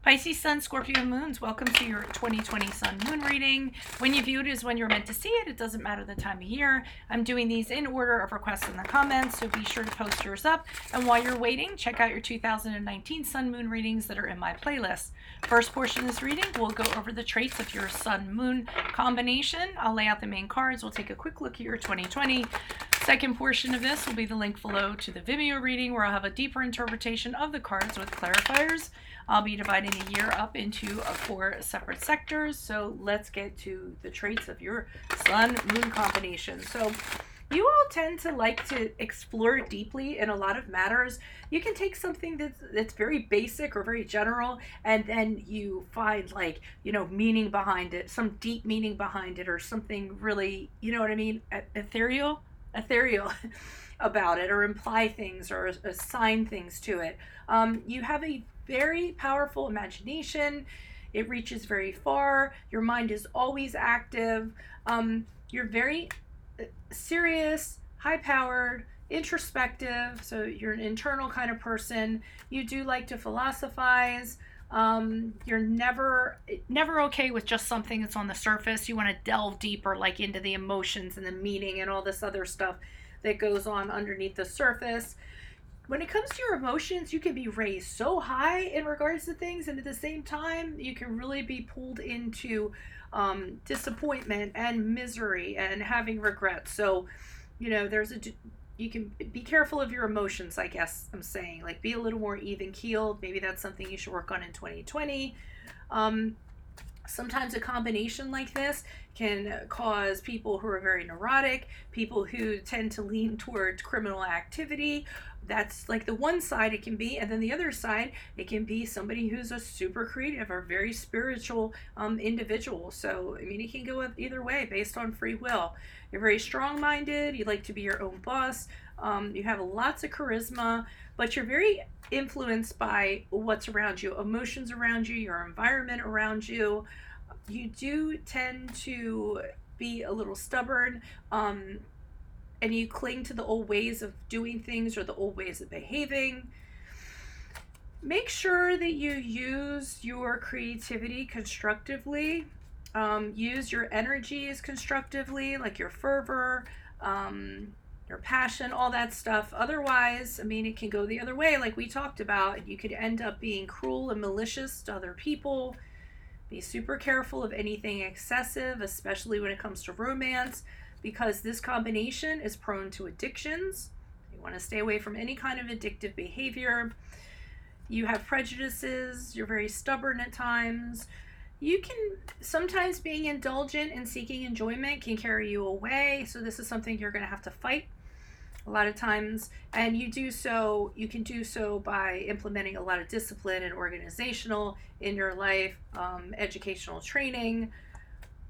Pisces Sun, Scorpio Moons, welcome to your 2020 Sun Moon reading. When you view it is when you're meant to see it. It doesn't matter the time of year. I'm doing these in order of requests in the comments, so be sure to post yours up. And while you're waiting, check out your 2019 Sun Moon readings that are in my playlist. First portion of this reading, we'll go over the traits of your Sun Moon combination. I'll lay out the main cards. We'll take a quick look at your 2020. Second portion of this will be the link below to the Vimeo reading, where I'll have a deeper interpretation of the cards with clarifiers. I'll be dividing the year up into 4 separate sectors. So let's get to the traits of your Sun Moon combination. So you all tend to like to explore deeply in a lot of matters. You can take something that's very basic or very general, and then you find, like, meaning behind it, some deep meaning behind it, or something really, you know what I mean, ethereal about it, or imply things or assign things to it. You have a very powerful imagination. It reaches very far. Your mind is always active. You're very serious, high-powered, introspective. So you're an internal kind of person. You do like to philosophize. You're never okay with just something that's on the surface. You want to delve deeper, like into the emotions and the meaning and all this other stuff that goes on underneath the surface. When it comes to your emotions, you can be raised so high in regards to things, and at the same time, you can really be pulled into disappointment and misery and having regrets. So, you can be careful of your emotions, I guess I'm saying. Like, be a little more even keeled. Maybe that's something you should work on in 2020. Sometimes a combination like this can cause people who are very neurotic, people who tend to lean towards criminal activity. That's like the one side it can be. And then the other side, it can be somebody who's a super creative or very spiritual individual. So, I mean, it can go either way based on free will. You're very strong-minded. You like to be your own boss. You have lots of charisma, but you're very influenced by what's around you, emotions around you, your environment around you. You do tend to be a little stubborn, and you cling to the old ways of doing things or the old ways of behaving. Make sure that you use your creativity constructively. Use your energies constructively, like your fervor, your passion, all that stuff. Otherwise, I mean, it can go the other way, like we talked about. You could end up being cruel and malicious to other people. Be super careful of anything excessive, especially when it comes to romance, because this combination is prone to addictions. You want to stay away from any kind of addictive behavior. You have prejudices. You're very stubborn at times. You can sometimes, being indulgent and seeking enjoyment can carry you away. So this is something you're going to have to fight a lot of times, and you can do so by implementing a lot of discipline and organizational in your life, educational training.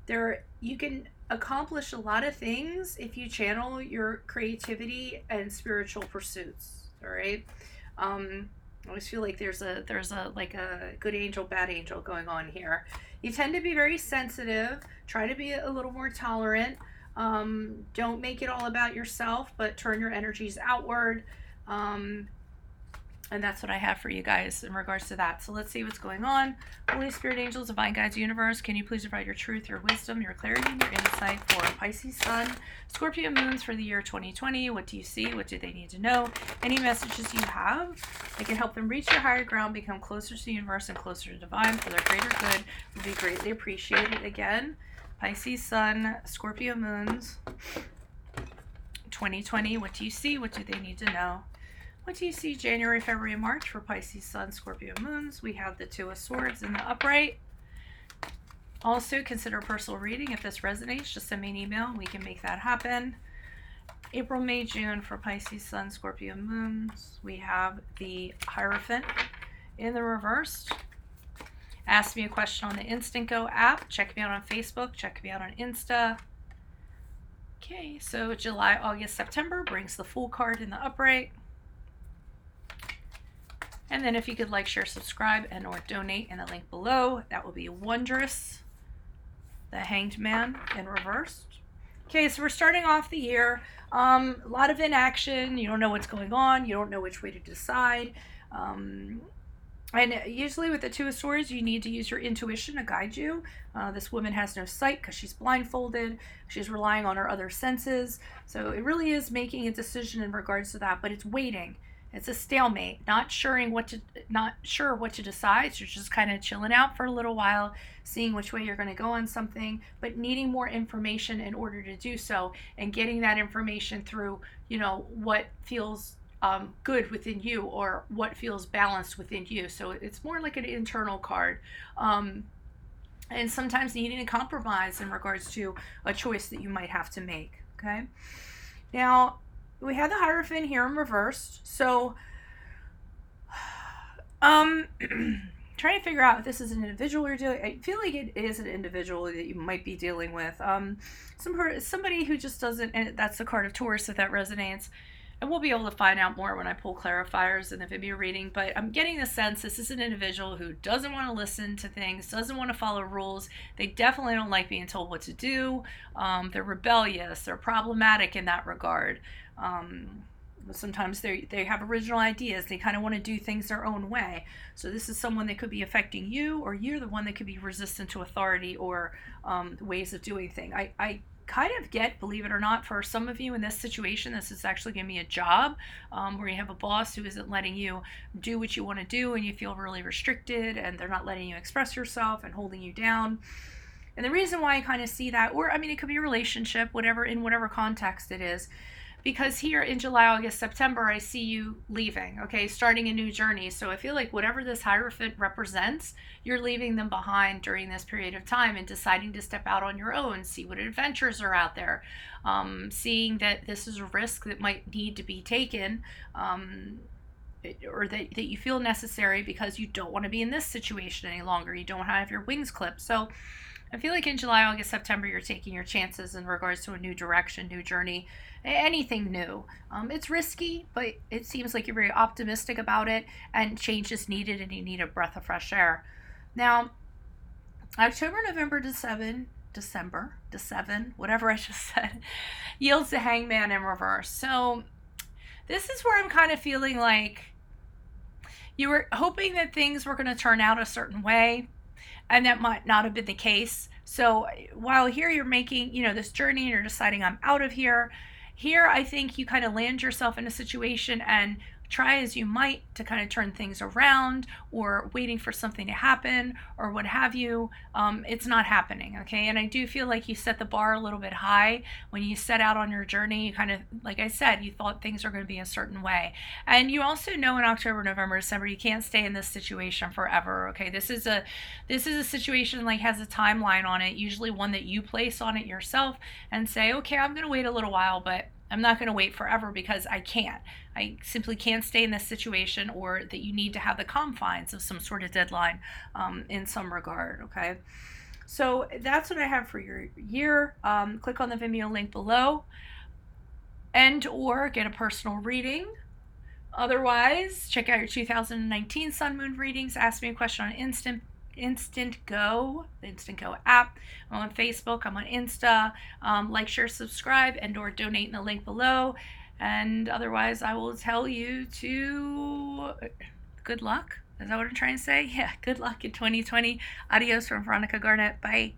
You can accomplish a lot of things if you channel your creativity and spiritual pursuits. All right. I always feel like there's a good angel, bad angel going on here. You tend to be very sensitive. Try to be a little more tolerant. Don't make it all about yourself, but turn your energies outward. And that's what I have for you guys in regards to that. So let's see what's going on. Holy Spirit, angels, divine guides, universe, can you please provide your truth, your wisdom, your clarity, and your insight for Pisces Sun, Scorpio Moons for the year 2020? What do you see? What do they need to know? Any messages you have that can help them reach their higher ground, become closer to the universe and closer to divine for their greater good would be greatly appreciated. Again, Pisces Sun, Scorpio Moons, 2020. What do you see? What do they need to know? What do you see January, February, and March for Pisces Sun, Scorpio Moons? We have the Two of Swords in the upright. Also, consider a personal reading. If this resonates, just send me an email and we can make that happen. April, May, June for Pisces Sun, Scorpio Moons. We have the Hierophant in the reverse. Ask me a question on the Instant Go app. Check me out on Facebook. Check me out on Insta. Okay, so July, August, September brings the Fool card in the upright. And then if you could like, share, subscribe, and or donate in the link below, that would be wondrous. The Hanged Man in reverse. Okay, so we're starting off the year. A lot of inaction. You don't know what's going on. You don't know which way to decide. And usually with the Two of Swords, you need to use your intuition to guide you. This woman has no sight because she's blindfolded. She's relying on her other senses. So it really is making a decision in regards to that, but it's waiting. It's a stalemate, not sure what to decide. So you're just kind of chilling out for a little while, seeing which way you're going to go on something, but needing more information in order to do so, and getting that information through, what feels good within you, or what feels balanced within you. So it's more like an internal card. And sometimes needing to compromise in regards to a choice that you might have to make. Okay. Now, we have the Hierophant here in reverse. So, trying to figure out if this is an individual you're dealing. I feel like it is an individual that you might be dealing with. Somebody who just doesn't, and that's the card of Taurus if that resonates. And we'll be able to find out more when I pull clarifiers in the Vimeo reading, but I'm getting the sense this is an individual who doesn't want to listen to things, doesn't want to follow rules. They definitely don't like being told what to do. They're rebellious. They're problematic in that regard. Sometimes they have original ideas. They kind of want to do things their own way. So this is someone that could be affecting you, or you're the one that could be resistant to authority or ways of doing things. I kind of get, believe it or not, for some of you in this situation, this is actually going to be a job where you have a boss who isn't letting you do what you want to do, and you feel really restricted, and they're not letting you express yourself and holding you down. And the reason why I kind of see that, or it could be a relationship, in whatever context it is, because here in July, August, September, I see you leaving, okay, starting a new journey. So I feel like whatever this Hierophant represents, you're leaving them behind during this period of time and deciding to step out on your own, see what adventures are out there, seeing that this is a risk that might need to be taken, or that you feel necessary because you don't want to be in this situation any longer. You don't have your wings clipped. So I feel like in July, August, September, you're taking your chances in regards to a new direction, new journey, anything new. It's risky, but it seems like you're very optimistic about it, and change is needed, and you need a breath of fresh air. Now, October, November, December, whatever I just said, yields the Hangman in reverse. So this is where I'm kind of feeling like you were hoping that things were going to turn out a certain way, and that might not have been the case. So while here you're making, this journey, and you're deciding I'm out of here, I think you kind of land yourself in a situation and try as you might to kind of turn things around, or waiting for something to happen, or what have you. It's not happening, okay? And I do feel like you set the bar a little bit high when you set out on your journey. You kind of, like I said, you thought things were going to be a certain way. And you also know in October, November, December, you can't stay in this situation forever, okay? This is a situation like has a timeline on it, usually one that you place on it yourself and say, okay, I'm going to wait a little while, but I'm not going to wait forever because I can't. I simply can't stay in this situation, or that you need to have the confines of some sort of deadline in some regard, okay? So that's what I have for your year. Click on the Vimeo link below, and or get a personal reading. Otherwise, check out your 2019 Sun Moon readings. Ask me a question on Instant Go, the Instant Go app. I'm on Facebook, I'm on Insta. Like, share, subscribe, and or donate in the link below. And otherwise, I will tell you to good luck. Is that what I'm trying to say? Yeah, good luck in 2020. Adios from Veronica Garnett. Bye.